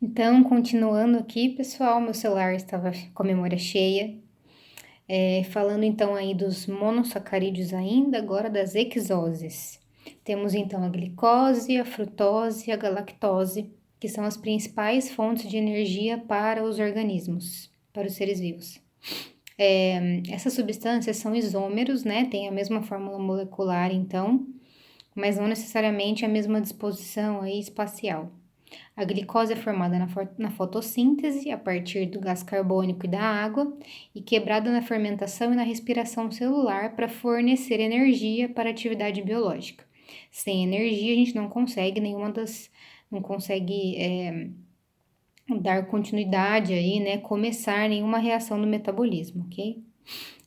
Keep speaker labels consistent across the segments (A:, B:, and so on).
A: Então, continuando aqui, pessoal, meu celular estava com a memória cheia. Falando então aí dos monossacarídeos ainda, agora das hexoses. Temos então a glicose, a frutose e a galactose, que são as principais fontes de energia para os organismos, para os seres vivos. Essas substâncias são isômeros, né? Tem a mesma fórmula molecular, então, mas não necessariamente a mesma disposição aí espacial. A glicose é formada na fotossíntese, a partir do gás carbônico e da água, e quebrada na fermentação e na respiração celular para fornecer energia para a atividade biológica. Sem energia, a gente não consegue não consegue dar continuidade aí, né? Começar nenhuma reação do metabolismo, ok?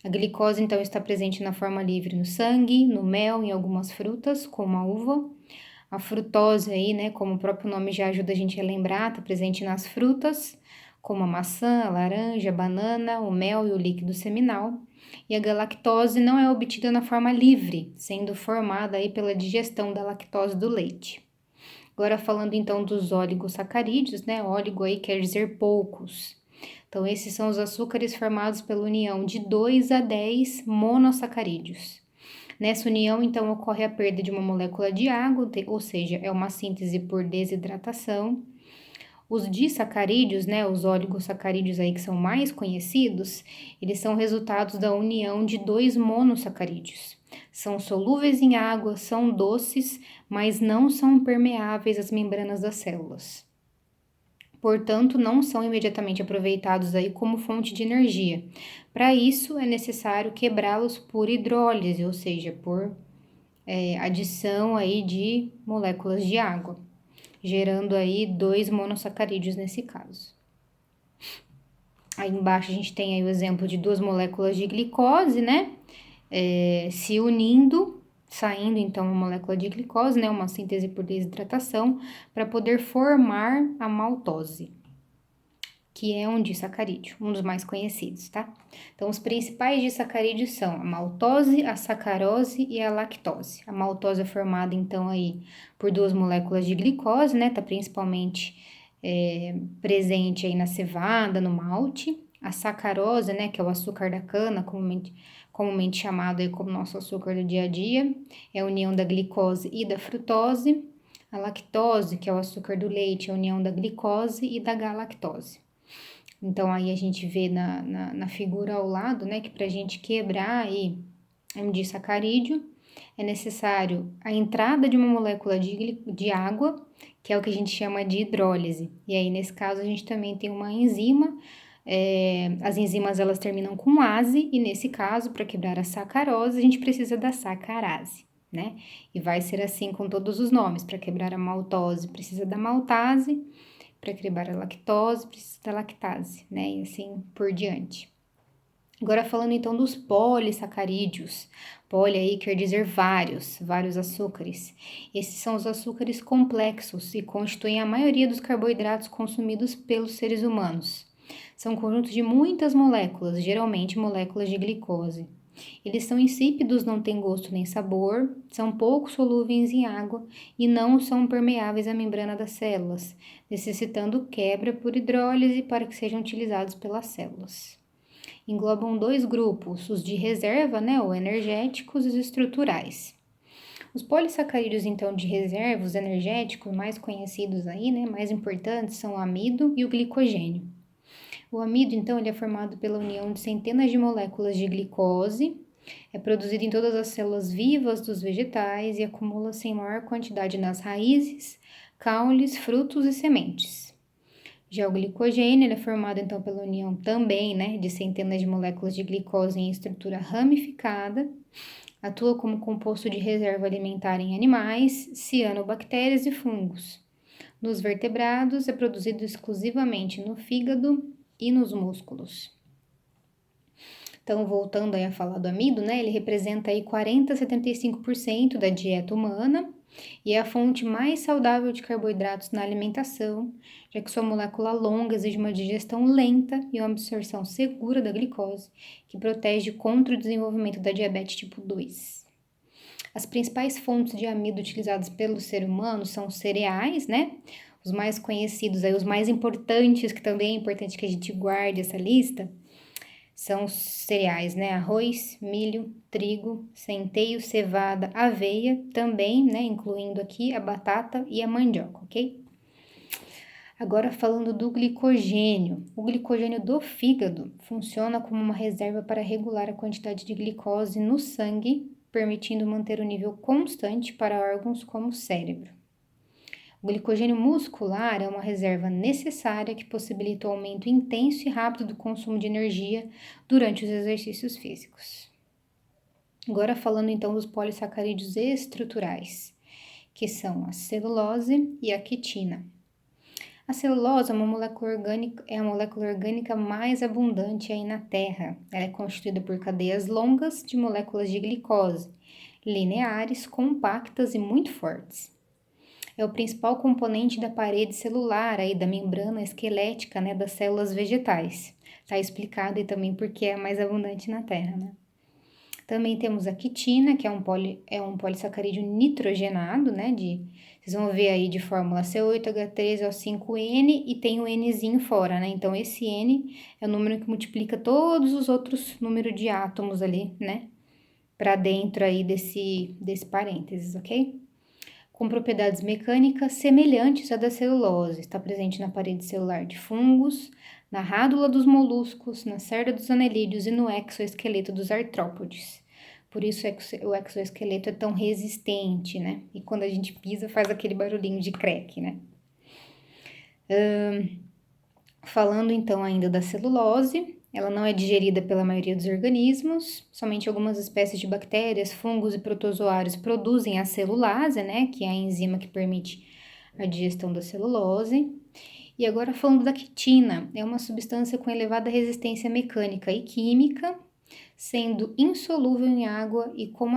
A: A glicose, então, está presente na forma livre no sangue, no mel, em algumas frutas, como a uva. A frutose aí, né, como o próprio nome já ajuda a gente a lembrar, está presente nas frutas, como a maçã, a laranja, a banana, o mel e o líquido seminal. E a galactose não é obtida na forma livre, sendo formada aí pela digestão da lactose do leite. Agora falando então dos oligosacarídeos, né? Óligo aí quer dizer poucos. Então esses são os açúcares formados pela união de 2 a 10 monossacarídeos. Nessa união, então, ocorre a perda de uma molécula de água, ou seja, é uma síntese por desidratação. Os disacarídeos, né, os oligosacarídeos aí que são mais conhecidos, eles são resultados da união de 2 monossacarídeos. São solúveis em água, são doces, mas não são permeáveis às membranas das células. Portanto, não são imediatamente aproveitados aí como fonte de energia. Para isso, é necessário quebrá-los por hidrólise, ou seja, por adição aí de moléculas de água, gerando aí 2 monossacarídeos nesse caso. Aí embaixo a gente tem aí o exemplo de 2 moléculas de glicose, né? Se unindo, saindo então uma molécula de glicose, né? Uma síntese por desidratação, para poder formar a maltose, que é um disacarídeo, um dos mais conhecidos, tá? Então, os principais disacarídeos são a maltose, a sacarose e a lactose. A maltose é formada, então, aí por 2 moléculas de glicose, né? Tá principalmente presente aí na cevada, no malte. A sacarose, né? Que é o açúcar da cana, comumente chamado aí como nosso açúcar do dia a dia, é a união da glicose e da frutose. A lactose, que é o açúcar do leite, é a união da glicose e da galactose. Então, aí a gente vê na figura ao lado, né, que para a gente quebrar aí um disacarídeo, é necessário a entrada de uma molécula de água, que é o que a gente chama de hidrólise. E aí, nesse caso, a gente também tem uma enzima. As enzimas, elas terminam com ase, e nesse caso, para quebrar a sacarose, a gente precisa da sacarase, né? E vai ser assim com todos os nomes. Para quebrar a maltose, precisa da maltase. Para quebrar a lactose, precisa da lactase, né? E assim por diante. Agora falando então dos polissacarídeos. Poli aí quer dizer vários açúcares. Esses são os açúcares complexos e constituem a maioria dos carboidratos consumidos pelos seres humanos. São conjuntos de muitas moléculas, geralmente moléculas de glicose. Eles são insípidos, não têm gosto nem sabor, são pouco solúveis em água e não são permeáveis à membrana das células, necessitando quebra por hidrólise para que sejam utilizados pelas células. Englobam 2 grupos, os de reserva, né, ou energéticos, e os estruturais. Os polissacarídeos, então, de reserva, os energéticos mais conhecidos aí, né, mais importantes, são o amido e o glicogênio. O amido, então, ele é formado pela união de centenas de moléculas de glicose, é produzido em todas as células vivas dos vegetais e acumula-se em maior quantidade nas raízes, caules, frutos e sementes. Já o glicogênio, ele é formado, então, pela união também, né, de centenas de moléculas de glicose em estrutura ramificada, atua como composto de reserva alimentar em animais, cianobactérias e fungos. Nos vertebrados, é produzido exclusivamente no fígado e nos músculos. Então, voltando aí a falar do amido, né, ele representa aí 40 a 75% da dieta humana e é a fonte mais saudável de carboidratos na alimentação, já que sua molécula longa exige uma digestão lenta e uma absorção segura da glicose, que protege contra o desenvolvimento da diabetes tipo 2. As principais fontes de amido utilizadas pelo ser humano são cereais, né? Os mais conhecidos, aí, os mais importantes, que também é importante que a gente guarde essa lista, são os cereais, né? Arroz, milho, trigo, centeio, cevada, aveia, também, né? Incluindo aqui a batata e a mandioca, ok? Agora falando do glicogênio. O glicogênio do fígado funciona como uma reserva para regular a quantidade de glicose no sangue, permitindo manter o nível constante para órgãos como o cérebro. O glicogênio muscular é uma reserva necessária que possibilita o aumento intenso e rápido do consumo de energia durante os exercícios físicos. Agora falando então dos polissacarídeos estruturais, que são a celulose e a quitina. A celulose é a molécula orgânica mais abundante aí na Terra. Ela é constituída por cadeias longas de moléculas de glicose, lineares, compactas e muito fortes. É o principal componente da parede celular, aí, da membrana esquelética, né, das células vegetais. Está explicado e também porque é a mais abundante na Terra, né? Também temos a quitina, que é um polissacarídeo nitrogenado, né? Vocês vão ver aí de fórmula C8H3O5N e tem o Nzinho fora, né? Então, esse N é o número que multiplica todos os outros números de átomos ali, né? Para dentro aí desse parênteses, ok? Com propriedades mecânicas semelhantes à da celulose. Está presente na parede celular de fungos, na rádula dos moluscos, na cerda dos anelídeos e no exoesqueleto dos artrópodes. Por isso o exoesqueleto é tão resistente, né? E quando a gente pisa faz aquele barulhinho de creque, né? Falando então ainda da celulose, ela não é digerida pela maioria dos organismos, somente algumas espécies de bactérias, fungos e protozoários produzem a celulase, né, que é a enzima que permite a digestão da celulose. E agora falando da quitina, é uma substância com elevada resistência mecânica e química, sendo insolúvel em água e como